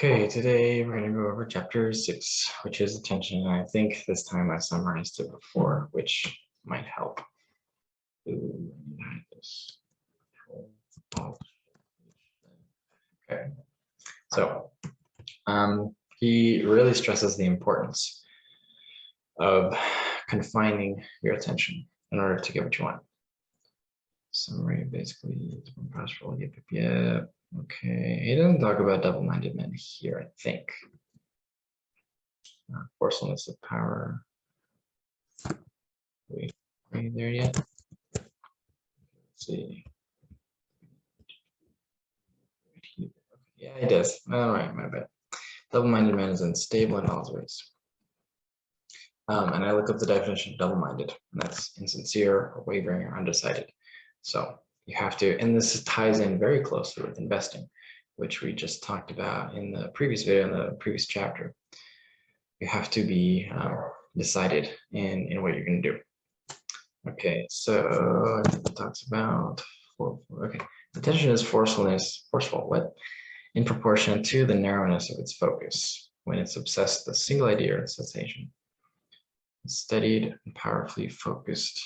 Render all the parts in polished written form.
Okay, today we're going to go over chapter 6, which is attention. And I think this time I summarized it before, which might help. Ooh, this. Okay, so he really stresses the importance of confining your attention in order to get what you want. Summary basically, yeah. Okay, he doesn't talk about double-minded men here, I think. Forcefulness of power. Are we there yet? Let's see. Yeah, it does. All right, my bad. Double-minded man is unstable in all his ways. And I look up the definition of double-minded, and that's insincere, or wavering, or undecided. So you have to, and this ties in very closely with investing, which we just talked about in the previous video, in the previous chapter. You have to be decided in what you're going to do. Okay, so it talks about, okay, attention is forceful, what? In proportion to the narrowness of its focus, when it's obsessed with a single idea or sensation. It's studied and powerfully focused.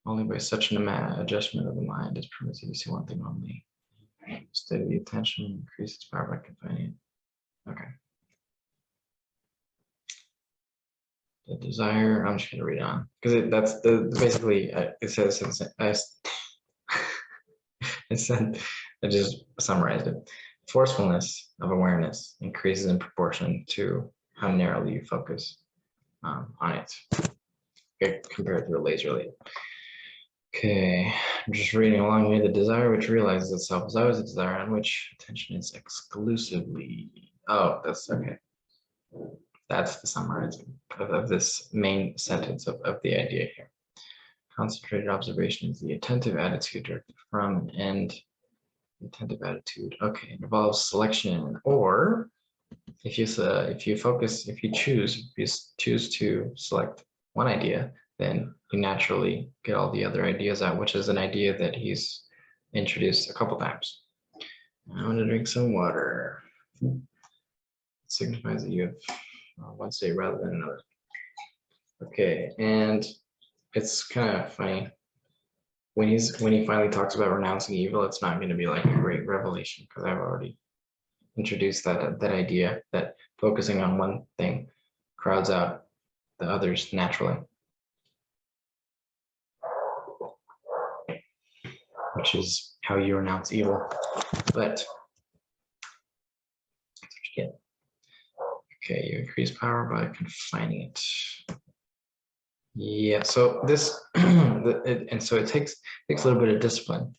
Only by such an adjustment of the mind is permitted to see one thing only. Steady the attention, increase its power by confining it. Okay. The desire, I'm just going to read on because that's basically it says I just summarized it. Forcefulness of awareness increases in proportion to how narrowly you focus on it, okay, compared to a laser lead. Okay, I'm just reading along here. The desire which realizes itself is always a desire on which attention is exclusively. Oh, that's okay. That's the summarizing of this main sentence of the idea here. Concentrated observation is the attentive attitude directed from an end. Attentive attitude. Okay, it involves selection, or if you choose to select one idea, then you naturally get all the other ideas out, which is an idea that he's introduced a couple times. I want to drink some water. It signifies that you have one state rather than another. Okay, and it's kind of funny when he finally talks about renouncing evil. It's not going to be like a great revelation because I've already introduced that idea that focusing on one thing crowds out the others naturally, which is how you renounce evil. But that's what you get. Okay, you increase power by confining it. Yeah, so this and so it takes a little bit of discipline.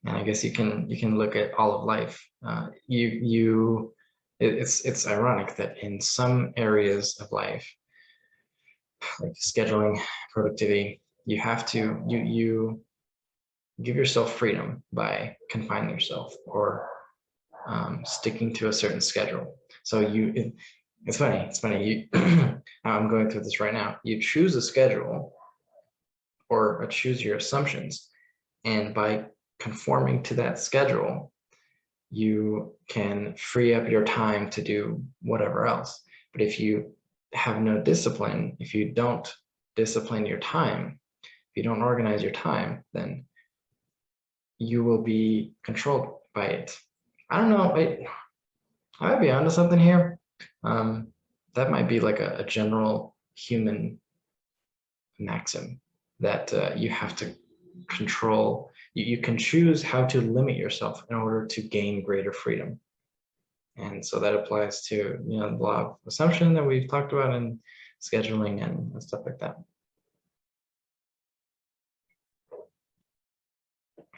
And I guess you can look at all of life. It's ironic that in some areas of life, like scheduling, productivity, you have to you give yourself freedom by confining yourself or sticking to a certain schedule. So it's funny. I'm going through this right now. You choose a schedule or choose your assumptions, and by conforming to that schedule, you can free up your time to do whatever else. But if you have no discipline, if you don't discipline your time, if you don't organize your time, then you will be controlled by it. I don't know. I might be onto something here. That might be like a general human maxim that you have to control. You can choose how to limit yourself in order to gain greater freedom. And so that applies to, the law of assumption that we've talked about in scheduling and stuff like that.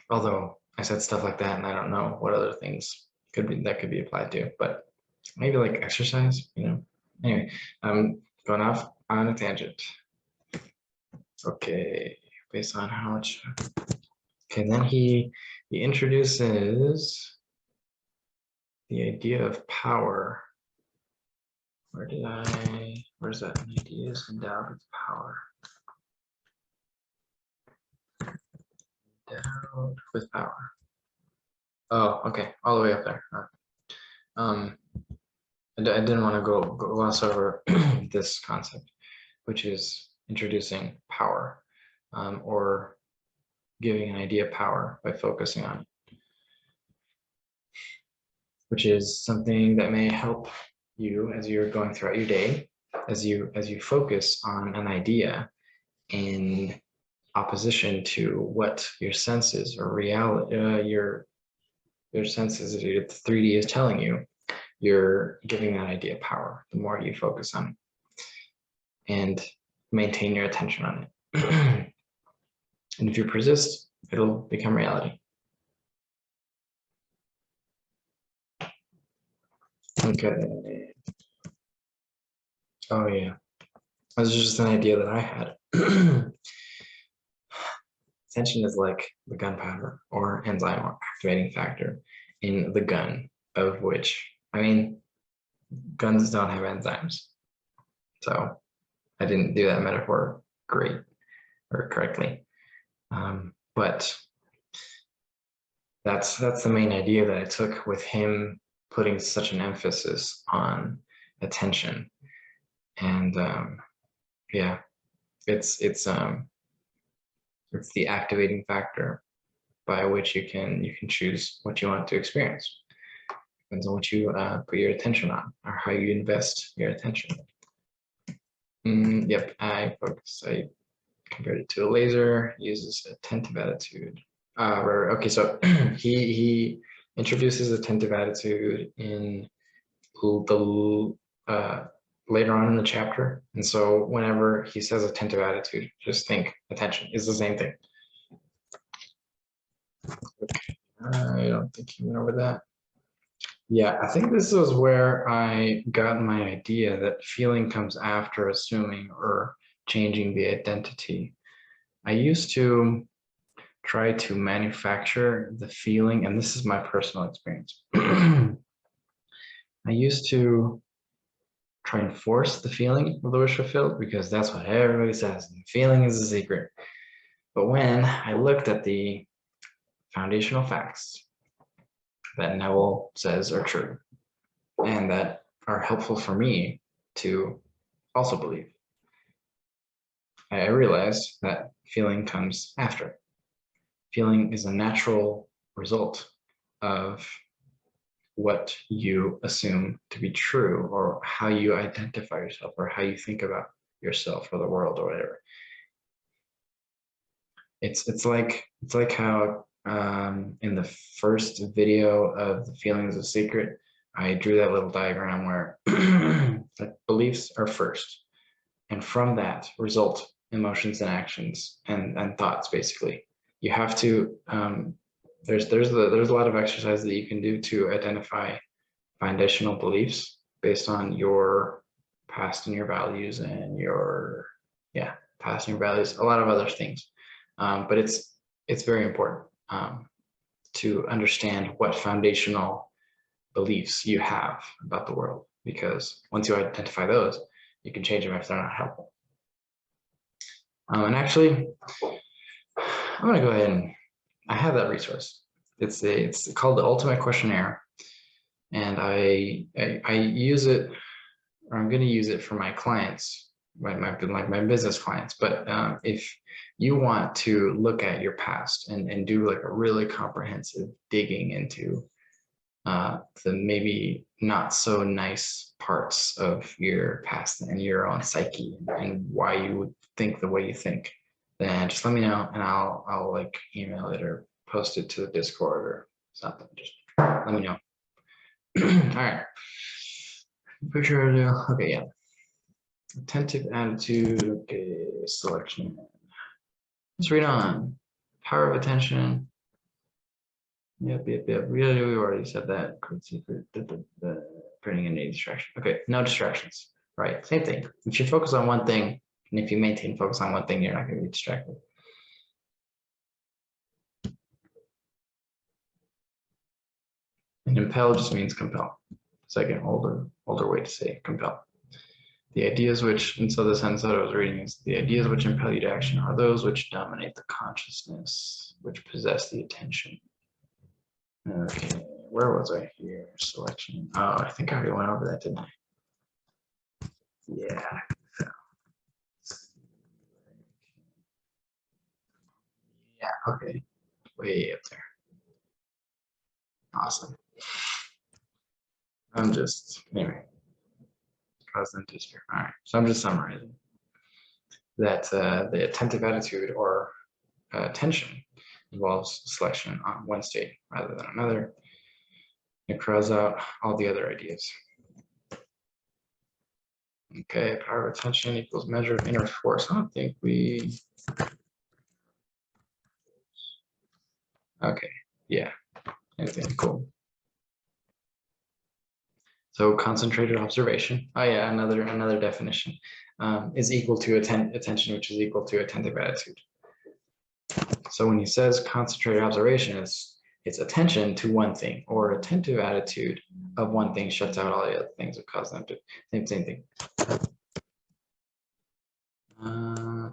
Although I said stuff like that and I don't know what other things could be applied to, but maybe like exercise, Anyway, I'm going off on a tangent. Okay, based on how much. Okay, then he introduces the idea of power. Where's that? An idea is endowed with power. Endowed with power. Oh, okay, all the way up there. I didn't want to gloss over this concept, which is introducing power, or giving an idea power by focusing on it, which is something that may help you as you're going throughout your day, as you focus on an idea in opposition to what your senses or reality, your senses, the 3D is telling you. You're giving that idea power the more you focus on it and maintain your attention on it. And if you persist, it'll become reality. Okay. Oh yeah, this is just an idea that I had. Attention is like the gunpowder or enzyme or activating factor in the gun, of which, I mean, guns don't have enzymes. So I didn't do that metaphor great or correctly. But that's the main idea that I took with him putting such an emphasis on attention. And yeah, it's the activating factor by which you can choose what you want to experience. Depends on what you put your attention on, or how you invest your attention. Yep, I compared it to a laser. Uses attentive attitude. Okay, so he introduces attentive attitude in the later on in the chapter, and so whenever he says attentive attitude, just think attention is the same thing. Okay, I don't think he went over that. Yeah, I think this is where I got my idea that feeling comes after assuming or changing the identity. I used to try to manufacture the feeling, and this is my personal experience. I used to try and force the feeling of the wish fulfilled because that's what everybody says. And feeling is a secret. But when I looked at the foundational facts that Neville says are true and that are helpful for me to also believe, I realized that feeling comes after. Feeling is a natural result of what you assume to be true, or how you identify yourself, or how you think about yourself or the world or whatever. It's like how in the first video of the feelings of secret, I drew that little diagram where that beliefs are first, and from that result emotions and actions and thoughts. Basically, you have to there's a lot of exercise that you can do to identify foundational beliefs based on your past and your values and your past and your values, a lot of other things. But it's very important to understand what foundational beliefs you have about the world, because once you identify those, you can change them if they're not helpful. And actually, I'm going to go ahead and I have that resource. It's called the Ultimate Questionnaire, and I use it, or I'm going to use it for my clients, my business clients. But if you want to look at your past and do like a really comprehensive digging into the maybe not so nice parts of your past and your own psyche and why you would think the way you think, then just let me know, and I'll like email it or post it to the Discord or something. Just let me know. All right. Pretty sure I do. Okay, yeah. Attentive attitude. Okay, selection. Let's read on. Power of attention. Yep. Really, we already said that. Printing any distraction. Okay, no distractions. Right, same thing. If you focus on one thing, and if you maintain focus on one thing, you're not going to be distracted. And impel just means compel. Second older way to say compel. The ideas which, and so the sentence that I was reading is, the ideas which impel you to action are those which dominate the consciousness, which possess the attention. Okay, where was I here? Selection. Oh, I think I already went over that, didn't I? Yeah. Yeah, okay. Way up there. Awesome. I'm just, anyway, constant district. All right, so I'm just summarizing that the attentive attitude or attention involves selection on one state rather than another. It crowds out all the other ideas. Okay, power of attention equals measure of inner force. I don't think we. Okay, yeah, anything cool. So concentrated observation. Oh yeah, another definition is equal to attention, which is equal to attentive attitude. So when he says concentrated observation, it's attention to one thing, or attentive attitude of one thing shuts out all the other things that cause them to same thing.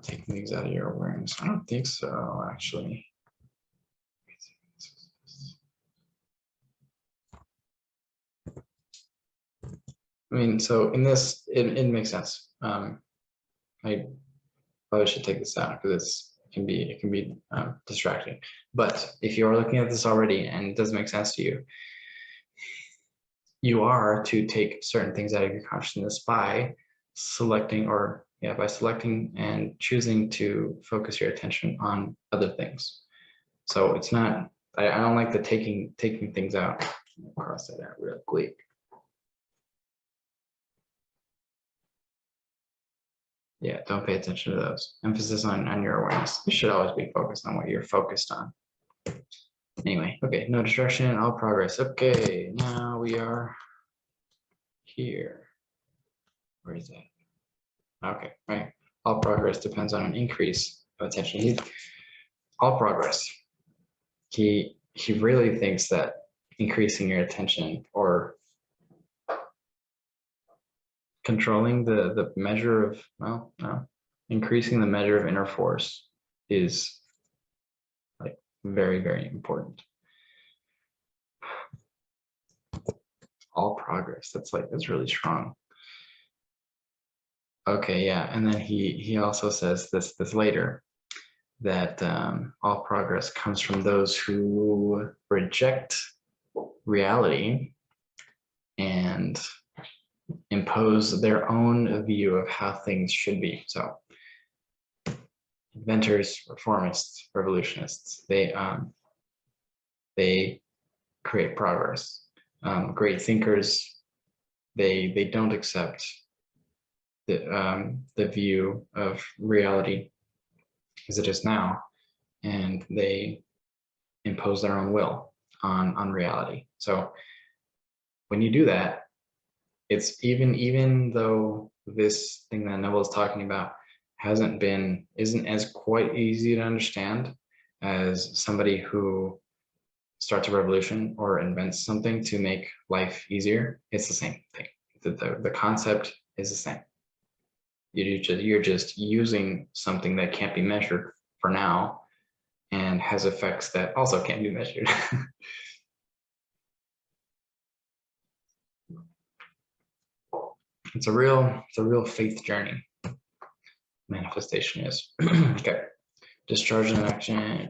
Taking things out of your awareness. I don't think so, actually. I mean, so in this, it makes sense. I probably should take this out because it can be distracting. But if you are looking at this already and it doesn't make sense to you, you are to take certain things out of your consciousness by selecting by selecting and choosing to focus your attention on other things. So it's not, I don't like the taking things out. I'll cross that out real quick. Yeah, don't pay attention to those. Emphasis on your awareness. You should always be focused on what you're focused on. Anyway, okay, no distraction, all progress. Okay, now we are here. Where is that? Okay, right. All progress depends on an increase of attention. All progress. He really thinks that increasing your attention or controlling the measure of, well, no, increasing the measure of inner force is like very, very important. All progress. That's really strong. Okay, yeah, and then he also says this later, that all progress comes from those who reject reality and impose their own view of how things should be. So inventors, reformists, revolutionists, they create progress. Great thinkers, they don't accept the view of reality as it is now, and they impose their own will on reality. So when you do that, it's even though this thing that Neville is talking about isn't as quite easy to understand as somebody who starts a revolution or invents something to make life easier. It's the same thing. The concept is the same. You're just using something that can't be measured for now and has effects that also can't be measured. It's a real faith journey. Manifestation is. Okay. Discharge in action.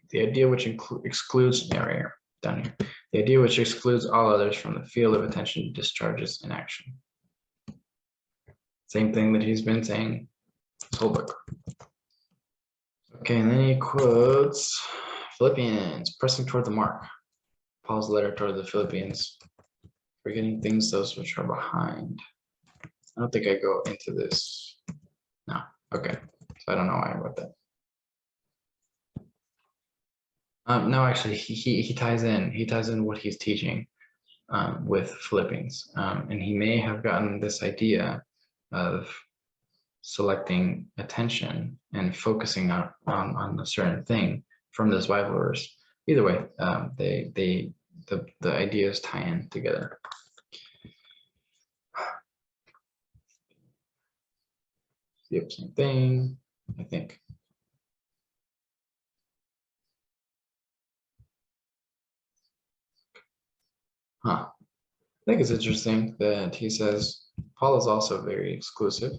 The idea which excludes, yeah, right here, down here. The idea which excludes all others from the field of attention discharges in action. Same thing that he's been saying this whole book. Okay, and then he quotes Philippians, pressing toward the mark. Paul's letter toward the Philippians, forgetting things those which are behind. I don't think I go into this. No, okay. So I don't know why I wrote that. No, actually, he ties in what he's teaching with Philippians, and he may have gotten this idea of selecting attention and focusing on a certain thing from this Bible verse. Either way, the ideas tie in together. Yep, same thing, I think. Huh. I think it's interesting that he says, Paul is also very exclusive.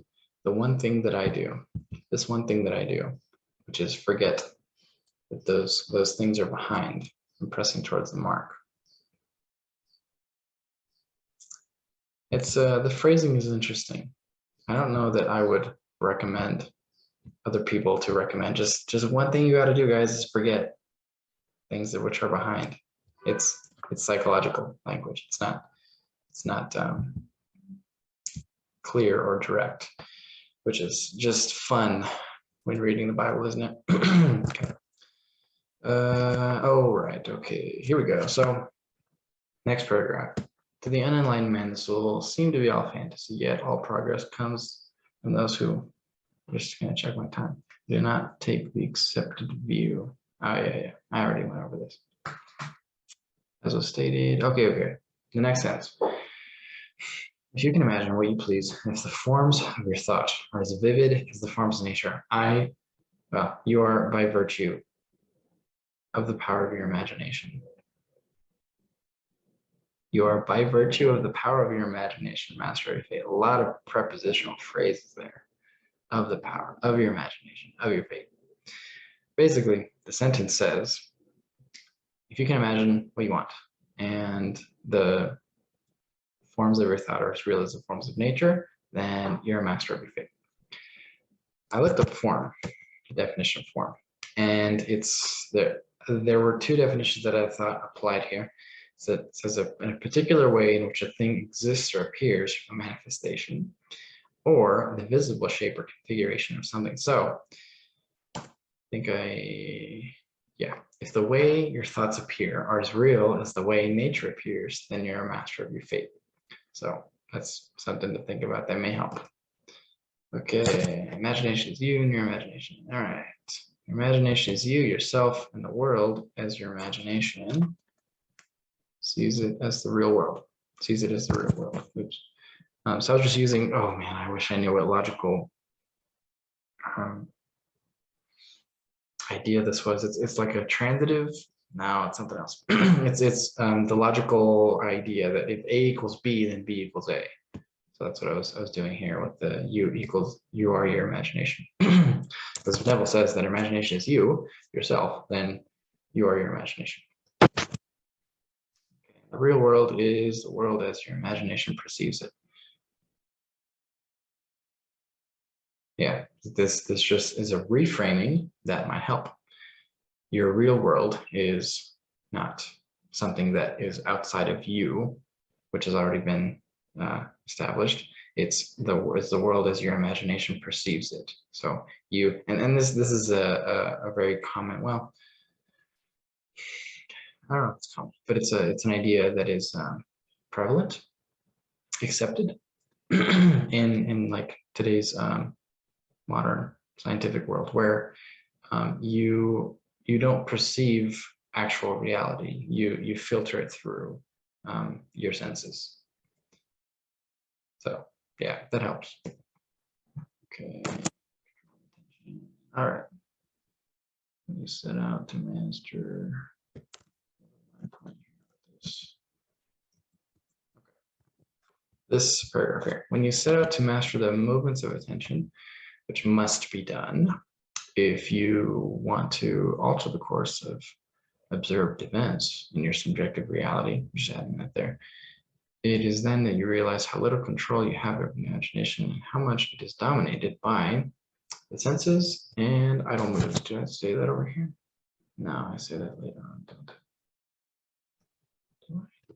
The one thing that I do, this one thing that I do, which is forget that those things are behind and pressing towards the mark. It's the phrasing is interesting. I don't know that I would recommend other people to recommend. Just one thing you got to do, guys, is forget things that which are behind. It's psychological language. It's not clear or direct, which is just fun when reading the Bible, isn't it? Okay. Oh, right. Okay, here we go. So next paragraph. To the unenlightened man, this will seem to be all fantasy, yet all progress comes from those who, I'm just going to check my time, do not take the accepted view. Oh, yeah. I already went over this. As was stated. Okay. The next sentence. If you can imagine what you please, if the forms of your thought are as vivid as the forms of nature, you are by virtue of the power of your imagination. You are by virtue of the power of your imagination, master of your fate. A lot of prepositional phrases there. Of the power of your imagination, of your fate. Basically, the sentence says, if you can imagine what you want, and the forms of your thought are as real as the forms of nature, then you're a master of your fate. I looked up form, the definition of form, and it's there were two definitions that I thought applied here. So it says in a particular way in which a thing exists or appears, a manifestation, or the visible shape or configuration of something. So I think if the way your thoughts appear are as real as the way nature appears, then you're a master of your fate. So that's something to think about that may help. Okay, imagination is you and your imagination. All right, your imagination is you, yourself, and the world as your imagination sees it as the real world. Sees it as the real world. Oops. So I was just using, oh man, I wish I knew what logical idea this was. It's like a transitive. No, it's something else. it's the logical idea that if A equals B, then B equals A. So that's what I was doing here with the you are your imagination. Because Neville says that imagination is you, yourself, then you are your imagination. The real world is the world as your imagination perceives it. Yeah, this just is a reframing that might help. Your real world is not something that is outside of you, which has already been established. It's the world as your imagination perceives it. So you and this is a very common, well, I don't know if it's common, but it's an idea that is prevalent, accepted in like today's modern scientific world, where you don't perceive actual reality. You filter it through your senses. So yeah, that helps. Okay. All right. You set out to master. This paragraph here. When you set out to master the movements of attention, which must be done if you want to alter the course of observed events in your subjective reality, just adding that there, it is then that you realize how little control you have over imagination and how much it is dominated by the senses and idle moods. Do I say that over here? No, I say that later on, don't I?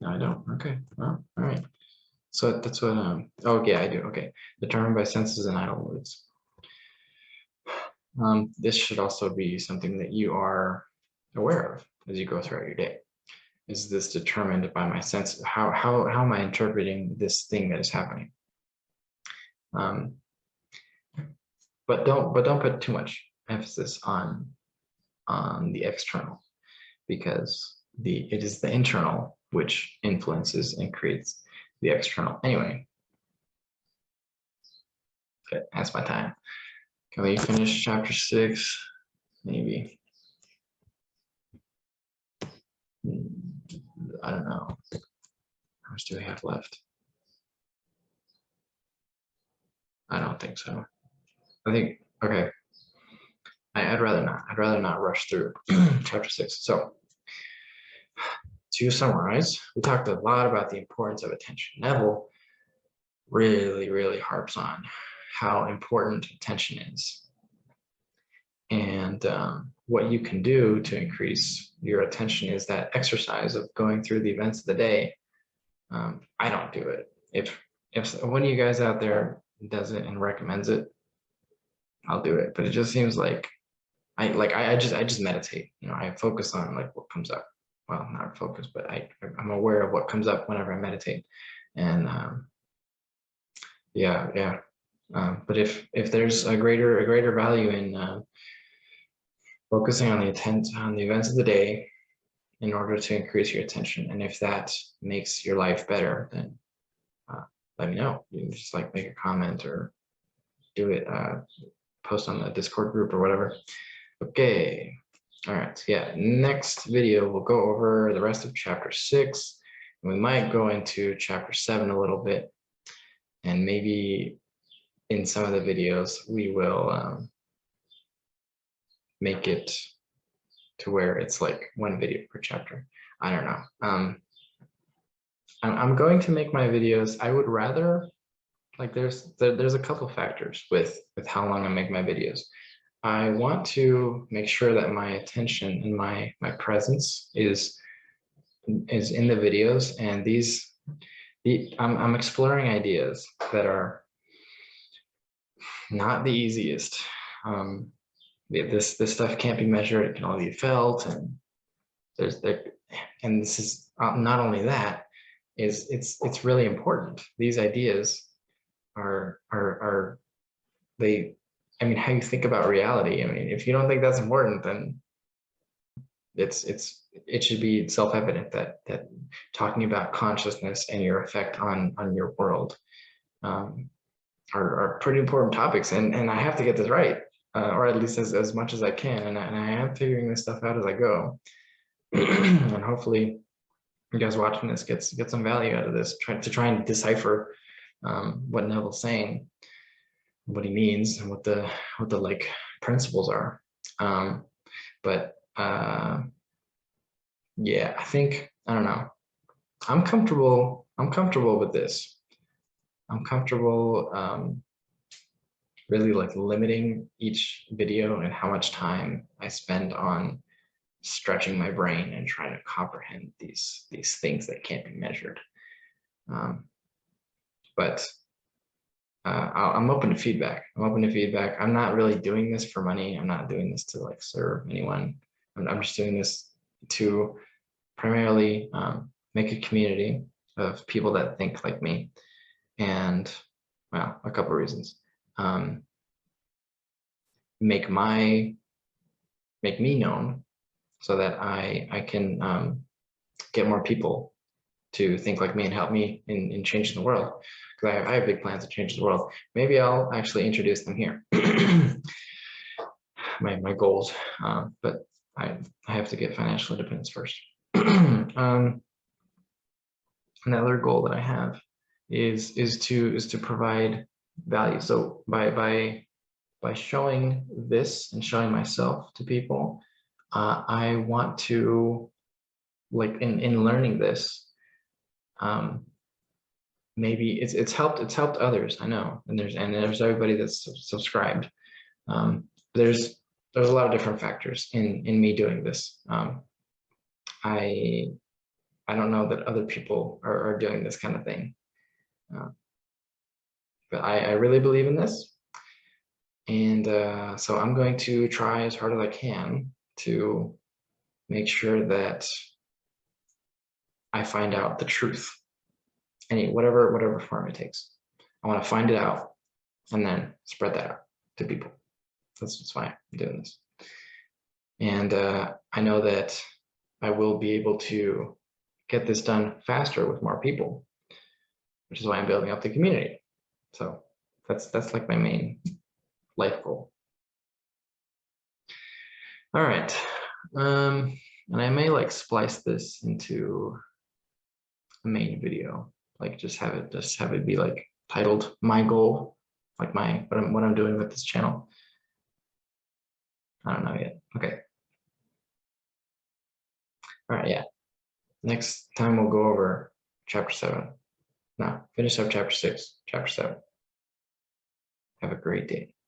No, I don't. Okay, well, all right. So that's what, oh yeah, I do, okay. Determined by senses and idle moods. This should also be something that you are aware of as you go throughout your day. Is this determined by my sense? How am I interpreting this thing that is happening? But don't put too much emphasis on the external, because it is the internal which influences and creates the external. Anyway, okay, that's my time. Can we finish chapter 6? Maybe. I don't know. much do we have left? I don't think so. I think, okay. I'd rather not. I'd rather not rush through chapter 6. So to summarize, we talked a lot about the importance of attention. Neville really, really harps on how important attention is. And what you can do to increase your attention is that exercise of going through the events of the day. I don't do it. If one of you guys out there does it and recommends it, I'll do it. But it just seems like I just meditate. You know, I focus on like what comes up. Well, not focus, but I'm aware of what comes up whenever I meditate. And yeah. But if there's a greater value in focusing on the events of the day in order to increase your attention, and if that makes your life better, then let me know. You can just like make a comment or do it, post on the Discord group or whatever. Okay. All right. So yeah, next video we'll go over the rest of chapter 6. And we might go into chapter 7 a little bit, and maybe in some of the videos we will make it to where it's like one video per chapter. I don't know. I'm going to make my videos. I would rather, like, there's a couple factors with how long I make my videos. I want to make sure that my attention and my presence is in the videos, and I'm exploring ideas that are not the easiest. This stuff can't be measured; it can only be felt, and and this is not only that. It's really important. These ideas are they. I mean, how you think about reality. I mean, if you don't think that's important, then it should be self-evident that talking about consciousness and your effect on your world are pretty important topics, and I have to get this right, or at least as much as I can, and I am figuring this stuff out as I go. And hopefully you guys watching this get some value out of this, try and decipher what Neville's saying, what he means, and what the like principles are. But yeah, I think, I don't know, I'm comfortable with this. I'm comfortable really like limiting each video and how much time I spend on stretching my brain and trying to comprehend these things that can't be measured. But I'm open to feedback. I'm not really doing this for money. I'm not doing this to like serve anyone. I'm just doing this to primarily make a community of people that think like me. And well, a couple of reasons. Make me known so that I can get more people to think like me and help me in changing the world. Because I have big plans to change the world. Maybe I'll actually introduce them here. my goals, but I have to get financial independence first. Another goal that I have is to provide value. So by showing this and showing myself to people, I want to, like, in learning this, maybe it's helped others, I know, and there's everybody that's subscribed. There's a lot of different factors in me doing this. I don't know that other people are doing this kind of thing, but I really believe in this, and so I'm going to try as hard as I can to make sure that I find out the truth, whatever form it takes. I want to find it out and then spread that out to people. That's why I'm doing this. And I know that I will be able to get this done faster with more people, which is why I'm building up the community. So that's like my main life goal. All right. And I may like splice this into a main video. Like just have it be like titled my goal, like what I'm doing with this channel. I don't know yet. Okay. All right, yeah. Next time we'll go over chapter 7. No, finish up chapter 6, chapter 7. Have a great day.